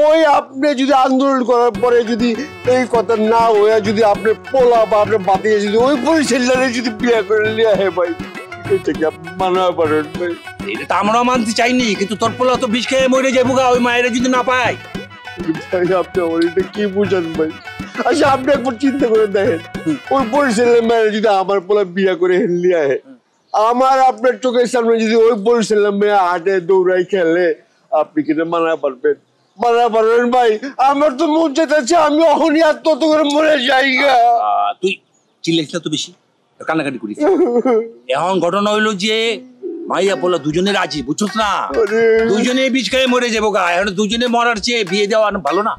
ওই আপনি যদি আন্দোলন করার পরে যদি এই কথা না হয়ে যদি আপনি পোলা বা আপনার বাতিয়ে যদি ওই পরিচালনারে যদি বিয়ে করে নিয়ে আসে ভাই, এটাকে আপনি মানা পারেন ভাই? এটা আমরা মানতে চাইনি, কিন্তু তোর পোলা তো বিষ খেয়ে মরে যাবো গা ওই মায়েরা যদি না পায়। ভাই আপনি আমার এটা কি বুঝেন ভাই? আচ্ছা আপনি একবার চিন্তা করে দেখেন, ওই পরিচালনার মেয়েরা যদি আমার পোলা বিয়ে করে নিয়ে আসে, আমার আপনার চোখের সামনে যদি ওই পরিচালনার মেয়ে হাটে দৌড়াই খেলে, আপনি কিনা মানা পারবেন? মানা পারবেন ভাই? আমার তো মন চাইতেছে আমি অহনি আত্মহত করে মরে যাই গা। তুই চিল্লাইছিস তো বেশি, কান্নাকাটি করিস। এখন ঘটনা হইলো যে মাইয়া পোলা দুজনে রাজি, বুঝছস না? দুজনে বিষ খেয়ে মরে যাবো গা। এখন দুজনে মরার চেয়ে বিয়ে দেওয়া ভালো না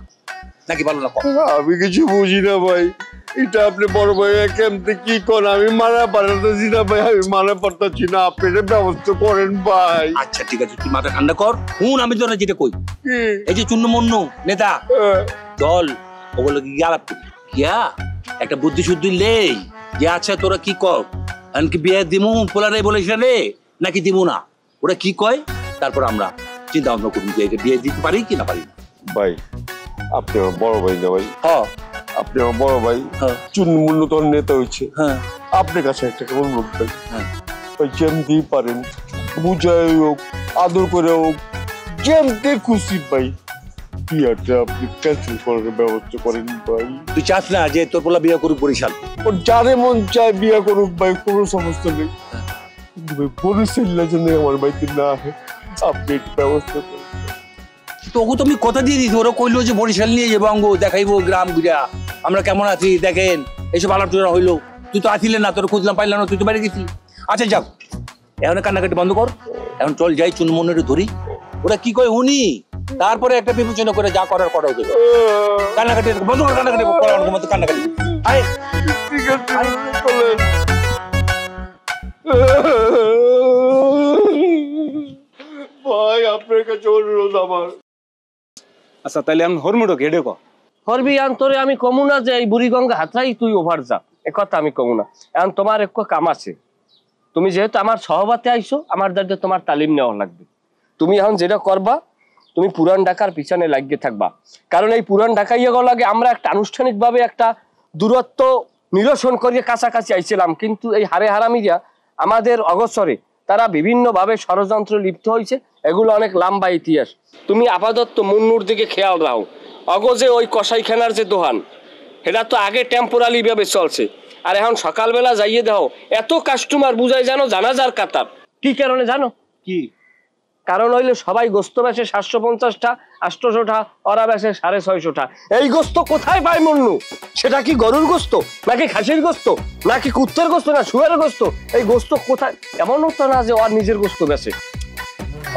নাকি? ভালো না? আমি কিছু বুঝি না ভাই, এটা আপনি বড় ভাই কেমতে কি করেন? আমি মানা পারতেছি না ভাই, আমি মানা পারতেছি না, আপনি ব্যবস্থা করেন ভাই। আচ্ছা ঠিক আছে, তুই মাথা ঠান্ডা কর। হুন আমি তোরা যেটা কই, এই যে চুন্নু মুন্নু নেতা দল, ওগুলো কি আলাপ কিয়া একটা বুদ্ধি শুদ্ধি লেই যে আচ্ছা তোরা কি কর, এমনকি বিয়ে দিমু পোলারে বলেছে রে নাকি দিমু না, ওরা কি কয়, তারপর আমরা চিন্তা ভাবনা করবো যে এটা বিয়ে দিতে পারি কি না পারি। ভাই আপনি আমার বড় ভাই না ভাই? হ্যাঁ আপনি আমার বড় ভাই, চুন্নু মুন্নু তোর নেতা হয়েছে, হ্যাঁ আপনার কাছে একটা কেমন লোক ভাই, ভাই যেমনি পারেন বুঝাই হোক আদর করে হোক যেমতে খুশি ভাই বিয়েটা আপনি ক্যান্সেল করার ব্যবস্থা করেন ভাই। তুই চাস না যে তোর পোলা বিয়ে করুক বরিশাল? ওর যারে মন চায় বিয়ে করুক ভাই, কোনো সমস্যা নেই, কিন্তু ভাই বরিশাল জন্য আমার বাড়িতে না আসে, আপনি একটু ব্যবস্থা করেন। তোকে তো আমি কথা দিয়ে দিছি, ওরা কইলো যে বরিশাল নিয়ে যাবো অঙ্গ দেখাইবো গ্রাম ঘুরা আমরা কেমন আছি দেখেন, এইসব আলাপ টোলা হইলো। তুই তো আসিলেন না, তোর খুঁজলাম পাইলাম না, তুই তো বাইরে গেছিলি। আচ্ছা যাক, এখন কান্নাকাটি বন্ধ কর, এখন চল যাই চুনমুন্নুরে ধরি, ওরা কি কয় উনি, তারপরে একটা বিবেচনা করে যা করার করা হতে। কান্নাকাটি বন্ধ কর, কান্নাকাটি করার মতো কান্নাকাটি। আয় ঠিক আছে চলেন। ভাই আপনার কাছে অনুরোধ আমার। আচ্ছা তাহলে আমি হরমুডো ঘেড়ে ক হরবি আন তোরে আমি কমু না যে এই বুড়িগঙ্গা হাতরাই তুই ওভার যা, এ কথা আমি কমু না। এখন তোমার এক কাম আছে, তুমি যেহেতু আমার সহবাতে আইছো, আমার দায়িত্ব তোমার তালিম নেওয়া লাগবে। তুমি এখন যেটা করবা, তুমি পুরান ঢাকার পিছনে লাগিয়ে থাকবা, কারণ এই পুরান ঢাকায় ইয়ে লাগে আমরা একটা আনুষ্ঠানিকভাবে একটা দূরত্ব নিরসন করিয়ে কাছাকাছি আইছিলাম, কিন্তু এই হারে হারামিরা আমাদের অগোচরে তারা বিভিন্নভাবে ষড়যন্ত্র লিপ্ত হয়েছে, এগুলো অনেক লম্বা ইতিহাস। তুমি আপাতত মুন্নুর দিকে খেয়াল রাখো। অগজে ওই কসাইখানার যে দোকান, এটা তো আগে টেম্পোরারি ভাবে চলছে, আর এখন সকালবেলা যাইয়ে দাও এত কাস্টমার বুঝাই জানো জানাজার কাতার। কি কারণে জানো? কি কারণ হইলে সবাই গোস্ত বেচে 750টা 800টা, ওরা বেচে 650টা। এই গোস্ত কোথায় পায় মুন্নু? সেটা কি গরুর গোস্ত নাকি খাসির গোস্ত নাকি কুত্তের গোস্ত না শুয়ারের গোস্ত? এই গোস্ত কোথায়? এমনও তো না যে ওর নিজের গোস্ত বেচে,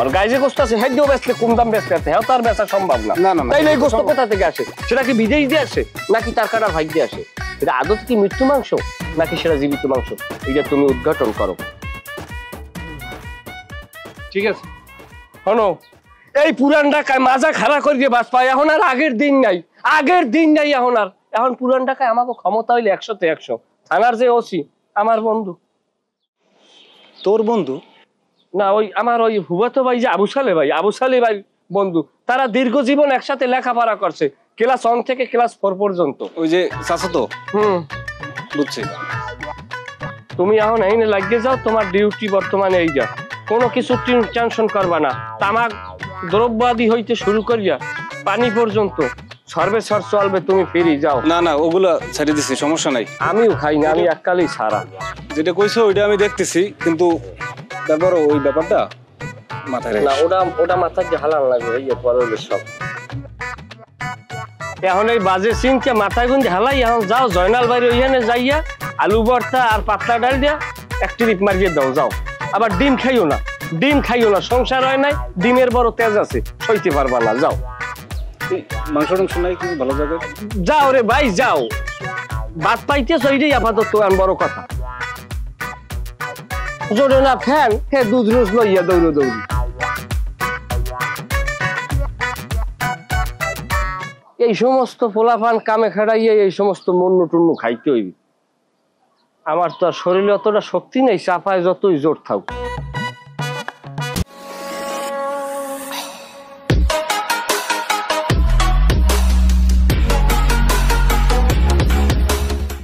আর গায়ে যে গোস্ত আছে হেডিও বেচলে কম দাম বেচতে আছে, হ্যাঁ তার বেচা সম্ভব না। তাইলে এই গোস্ত কোথা থেকে আসে? সেটা কি বিদেশ দিয়ে আসে নাকি তার কাটার ভাগ্য দিয়ে আসে? এটা আদত কি মৃত্যু মাংস নাকি সেটা জীবিত মাংস? এটা তুমি উদ্ঘাটন করো। ঠিক আছে শোনো, এই পুরান ঢাকায় মাজা খাড়া করিয়ে বাস পায়, এখন আর আগের দিন নাই, আগের দিন নাই এখন আর। এখন পুরান ঢাকায় আমাকে ক্ষমতা হইলে 100তে 100। থানার যে ওসি আমার বন্ধু। তোর বন্ধু? না ওই আমার ওই হুবাতো ভাই যে আবু সালে ভাই বন্ধু, তারা দীর্ঘ জীবন একসাথে লেখাপড়া করছে, ক্লাস 1 থেকে ক্লাস 4 পর্যন্ত। ওই যে চাচাতো? বুঝছি। তুমি এখন এইনে লাগিয়ে যাও, তোমার ডিউটি বর্তমানে এই যা, কোনো কিছু টেনশন করবা না। তামাক দ্রব্যাদি হইতে শুরু করিয়া পানি পর্যন্ত সর্বে সর চলবে, তুমি ফিরি যাও। না না ওগুলা ছেড়ে দিছি, সমস্যা নাই। আমিও খাই না, আমি এককালেই ছাড়া। যেটা কইছো ওইটা আমি দেখতেছি, কিন্তু তারপর ওই ব্যাপারটা মাথায় না, ওটা মাথায় যে হালান লাগবে এই পরে সব। এখন এই বাজে সিনকে মাথায় গুঞ্জ হালাই, এখন যাও জয়নাল বাড়ি ওইখানে যাইয়া আলু ভর্তা আর পাতলা ডাল দিয়া এক ট্রিপ মারিয়ে দাও, যাও। আবার ডিম খাইও না, সংসার হয় নাই, ডিমের বড় তেজ আছে, সইতে পারবা না, যাও। মাংস টাংস নাই কিন্তু ভালো জায়গায় যাও রে ভাই যাও, ভাত পাইতেছ ওইটাই আপাতত বড় কথা। জোরে না ফ্যান হে দুধ রোজ লইয়া দৌড়ি। এই সমস্ত পোলাপান কামে খেড়াইয়া এই সমস্ত মন্নু টুন্নু খাইতে হইবি। আমার তো আর শরীরে অতটা শক্তি নেই, চাপায় যতই জোর থাক।